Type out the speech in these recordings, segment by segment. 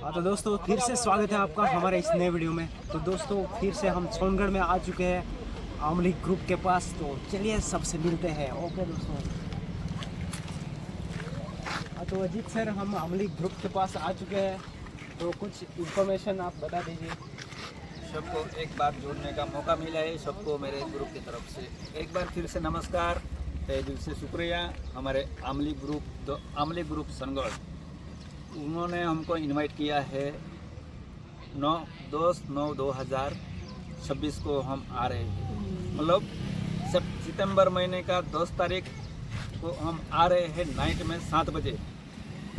हाँ तो दोस्तों फिर से स्वागत है आपका हमारे इस नए वीडियो में। तो दोस्तों फिर से हम सोनगढ़ में आ चुके हैं आमली ग्रुप के पास। तो चलिए सबसे मिलते हैं। ओके दोस्तों। हाँ तो अजीत सर, हम आमली ग्रुप के पास आ चुके हैं, तो कुछ इन्फॉर्मेशन आप बता दीजिए। सबको एक बार जुड़ने का मौका मिला है, सबको मेरे ग्रुप की तरफ से एक बार फिर से नमस्कार, तहे दिल से शुक्रिया। हमारे आमली ग्रुप सोनगढ़, उन्होंने हमको इनवाइट किया है 9/10/2026 को हम आ रहे हैं। मतलब सितंबर महीने का 10 तारीख को हम आ रहे हैं। नाइट में 7 बजे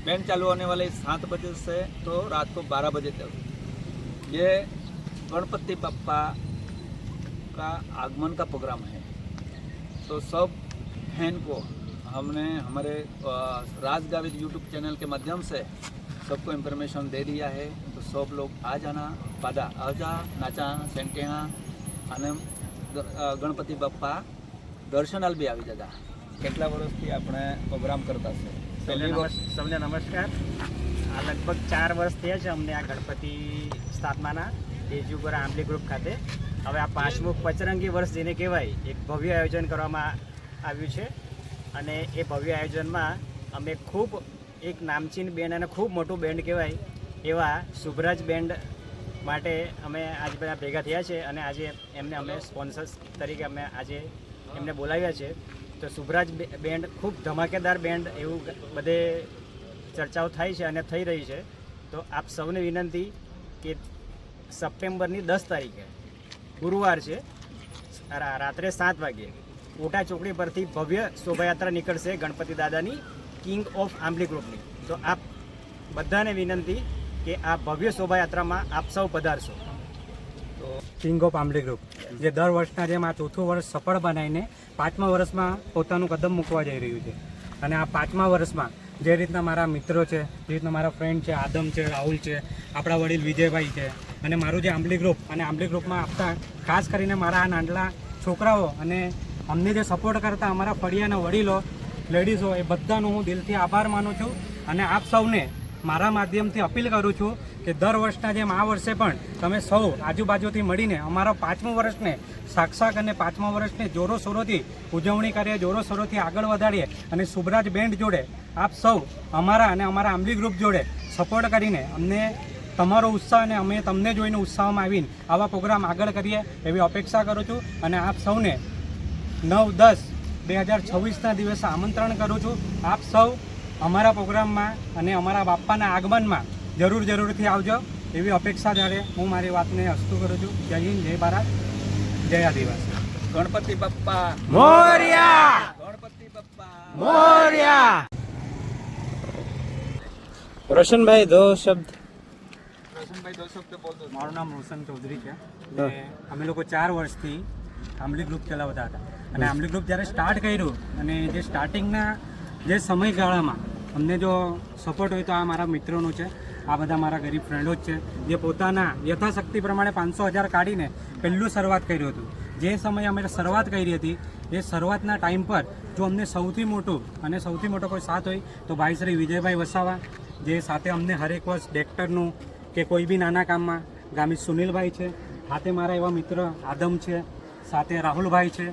बैंड चालू होने वाले, 7 बजे से तो रात को 12 बजे तक। ये गणपति बप्पा का आगमन का प्रोग्राम है। तो सब फैन को हमने हमारे राज गावित यूट्यूब चैनल के माध्यम से सबको इन्फॉर्मेशन दे दिया है। तो सब लोग आ जाना, पादा आजा नाचा सेंटेहा અને ગણપતિ બાપ્પા દર્શનાલ બી આવી જતા। કેટલા વર્ષથી આપણે પ્રોગ્રામ કરતા છે? સૌને નમસ્કાર। આ લગભગ 4 વર્ષ થયા છે અમને આ ગણપતિ સ્થાપનાના દેજુગોરા આંબલી ગ્રુપ ખાતે। હવે આ 5મું પચરંગી વર્ષ જેને કહેવાય, એક ભવ્ય આયોજન કરવામાં આવ્યું છે। અને એ ભવ્ય આયોજનમાં અમે ખૂબ એક નામચીન બેન્ડ અને ખૂબ મોટું બેન્ડ કહેવાય એવા શુભરાજ બેન્ડ માટે અમે આજે બધા ભેગા થયા છે। અને આજે એમને અમે સ્પોન્સર્સ તરીકે અમે આજે એમને બોલાવ્યા છે। તો શુભરાજ બેન્ડ ખૂબ ધમાકેદાર બેન્ડ એવું બધે ચર્ચાઓ થાય છે અને થઈ રહી છે। તો આપ સૌને વિનંતી કે સપ્ટેમ્બરની 10 તારીખે ગુરુવાર છે, રાત્રે 7 વાગે ઓટા ચોકડી પરથી ભવ્ય શોભાયાત્રા નીકળશે ગણપતિ દાદાની કિંગ ઓફ આંબલી ગ્રુપની। તો આપ બધાને વિનંતી કે આ ભવ્ય શોભાયાત્રામાં આપ સૌ પધારશો। તો કિંગ ઓફ આંબલી ગ્રુપ જે દર વર્ષના જેમ આ ચોથું વર્ષ સફળ બનાવીને 5મા વર્ષમાં પોતાનું કદમ મૂકવા જઈ રહ્યું છે। અને આ 5મા વર્ષમાં જે રીતના મારા મિત્રો છે, જે રીતના મારા ફ્રેન્ડ છે, આદમ છે, રાહુલ છે, આપણા વડીલ વિજયભાઈ છે, અને મારું જે આંબલી ગ્રુપ અને આંબલી ગ્રુપમાં આપતા ખાસ કરીને મારા આ નાનલા છોકરાઓ અને અમને જે સપોર્ટ કરતા અમારા ફળિયાના વડીલો, લેડીઝો, એ બધાનો હું દિલથી આભાર માનું છું। અને આપ સૌને મારા માધ્યમથી અપીલ કરું છું કે દર વર્ષના જેમ આ વર્ષે પણ તમે સૌ આજુબાજુથી મળીને અમારા 5મું વર્ષને સાક્ષાત અને 5મા વર્ષને જોરોશોરોથી ઉજવણી કરીએ, જોરોશોરોથી આગળ વધારીએ। અને શુભરાજ બેન્ડ જોડે આપ સૌ અમારા અને અમારા આંબલી ગ્રુપ જોડે સપોર્ટ કરીને અમને તમારો ઉત્સાહ અને અમે તમને જોઈને ઉત્સાહમાં આવીને આવા પ્રોગ્રામ આગળ કરીએ એવી અપેક્ષા કરું છું। અને આપ સૌને 9/10/2026ના દિવસે આમંત્રણ કરું છું। આપ સૌ અમારા પ્રોગ્રામમાં અને અમારા બાપ્પાના આગમનમાં જરૂરથી આવજો એવી અપેક્ષા સાથે હું મારી વાતને અસ્તુ કરું છું। જય હિન્દ, જય ભારત, જય આદિવાસી। ગણપતિ બપ્પા મોરયા, ગણપતિ બપ્પા મોરયા। રોશનભાઈ દો શબ્દ। રોશનભાઈ 2 શબ્દ બોલ દો। મારું નામ રોશન ચૌધરી છે અને અમે લોકો 4 વર્ષથી આંબલી ગ્રુપ ચલાવતા હતા। અને આંબલી ગ્રુપ જ્યારે સ્ટાર્ટ કર્યું અને જે સ્ટાર્ટિંગના જે સમયગાળામાં અમને જો સપોર્ટ હોય તો આ મારા મિત્રોનો છે, આ બધા મારા ગરીબ ફ્રેન્ડો જ છે, જે પોતાના યથાશક્તિ પ્રમાણે 500,000 કાઢીને પહેલું શરૂઆત કર્યું હતું। જે સમયે અમે શરૂઆત કરી હતી એ શરૂઆતના ટાઈમ પર જો અમને સૌથી મોટો કોઈ સાથ હોય તો ભાઈ શ્રી વિજયભાઈ વસાવા, જે સાથે અમને હરેક વર્ષ ડેક્ટરનું કે કોઈ બી નાના કામમાં ગામિત સુનિલભાઈ છે, સાથે મારા એવા મિત્ર આદમ છે, સાથે રાહુલભાઈ છે,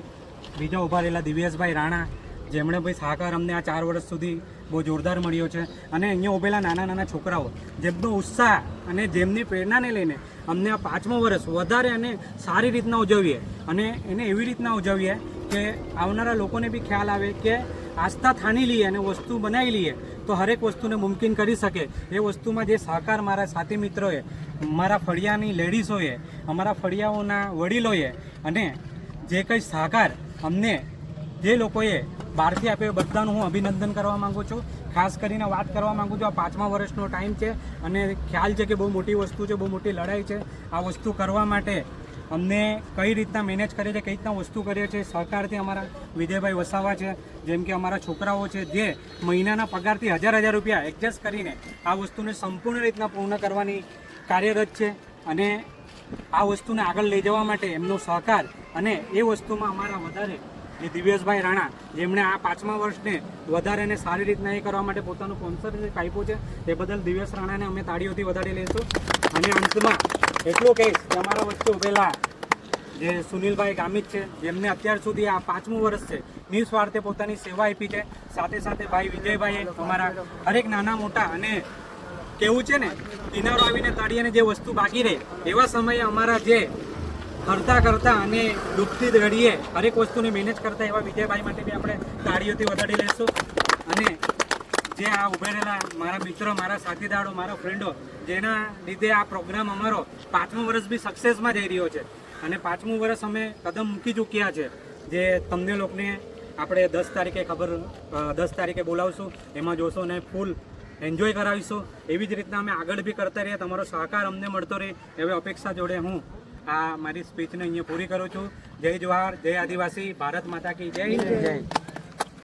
બીજા ઉભા રહેલા દિવ્યેશભાઈ રાણા, જેમણે ભાઈ સહકાર અમને આ 4 વર્ષ સુધી બહુ જોરદાર મળ્યો છે। અને અહીંયા ઉભેલા નાના છોકરાઓ, જેમનો ઉત્સાહ અને જેમની પ્રેરણાને લઈને અમને આ 5મું વર્ષ વધારે અને સારી રીતના ઉજવીએ અને એને એવી રીતના ઉજવીએ કે આવનારા લોકોને બી ખ્યાલ આવે કે આસ્થા ઠાની લઈએ અને વસ્તુ બનાવી લઈએ તો હરેક વસ્તુને મુમકિન કરી શકે। એ વસ્તુમાં જે સહકાર મારા સાથી મિત્રોએ, મારા ફળિયાની લેડીઝોએ, અમારા ફળિયાઓના વડીલોએ અને જે કંઈ સહકાર અમને જે લોકોએ બહારથી આપ્યો બધાનું હું અભિનંદન કરવા માગું છું। ખાસ કરીને વાત કરવા માગું છું, આ 5મા વર્ષનો ટાઈમ છે અને ખ્યાલ છે કે બહુ મોટી વસ્તુ છે, બહુ મોટી લડાઈ છે। આ વસ્તુ કરવા માટે અમને કઈ રીતના મેનેજ કરીએ છીએ, કઈ રીતના વસ્તુ કરીએ છીએ, સહકારથી અમારા વિજયભાઈ વસાવા છે, જેમ કે અમારા છોકરાઓ છે, જે મહિનાના પગારથી 1000 રૂપિયા એડજસ્ટ કરીને આ વસ્તુને સંપૂર્ણ રીતના પૂર્ણ કરવાની કાર્યરત છે। અને આ વસ્તુને આગળ લઈ જવા માટે એમનો સહકાર અને એ વસ્તુમાં અમારા વધારે જે દિવ્યેશભાઈ રાણા, જેમણે આ 5મા વર્ષને વધારે અને સારી રીતના એ કરવા માટે પોતાનું સ્પોન્સરશીપ આપ્યું છે, તે બદલ દિવ્યેશ રાણાને અમે તાળીઓથી વધારી લઈશું. અને અંતમાં એટલું કહીશ કે અમારા વચ્ચે ઉભેલા જે સુનિલભાઈ ગામિત છે, જેમને અત્યાર સુધી આ 5મું વર્ષ છે નિસ્વાર્થે પોતાની સેવા આપી છે. સાથે સાથે ભાઈ વિજયભાઈએ અમારા હરેક નાના મોટા, અને કેવું છે ને, કિનારો આવીને તાળીને જે વસ્તુ બાકી રહે એવા સમયે અમારા જે કરતા અને ડૂબતી ઘડીએ હરેક વસ્તુને મેનેજ કરતા એવા વિજયભાઈ માટે બી આપણે તાળીઓથી વધારી લઈશું. અને જે આ ઉભા રહેલા મારા મિત્રો, મારા સાથીદારો, મારા ફ્રેન્ડો, જેના લીધે આ પ્રોગ્રામ અમારો 5મું વર્ષ બી સક્સેસમાં જઈ રહ્યો છે. અને 5મું વર્ષ અમે કદમ મૂકી ચૂક્યા છે, જે તમને લોકોને આપણે 10 તારીખે બોલાવશું, એમાં જોશો ને ફૂલ એન્જોય કરાવીશું. એવી જ રીતના અમે આગળ બી કરતા રહીએ, તમારો સહકાર અમને મળતો રહે એવી અપેક્ષા જોડે હું આ મારી સ્પીચને અહીંયા પૂરી કરું છું. જય જવાહર, જય આદિવાસી, ભારત માતા કી જય.